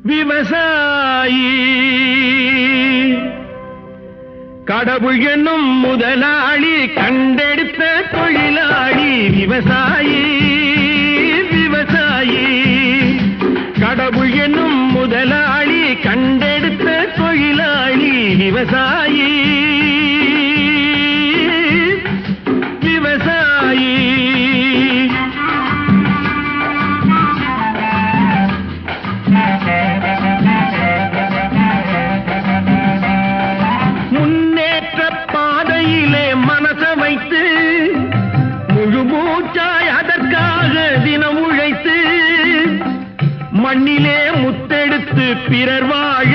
விவசாயி கடவுள் என்னும் முதலாளி கண்டெடுத்த தொழிலாளி விவசாயி விவசாயி கடவுள் என்னும் முதலாளி கண்டெடுத்த தொழிலாளி விவசாயி விவசாயி முன்னேற்ற பாதையிலே மனச வைத்து முழு மூச்சாய் அதற்காக தினம் உழைத்து மண்ணிலே முத்தெடுத்து பிறர் வாழ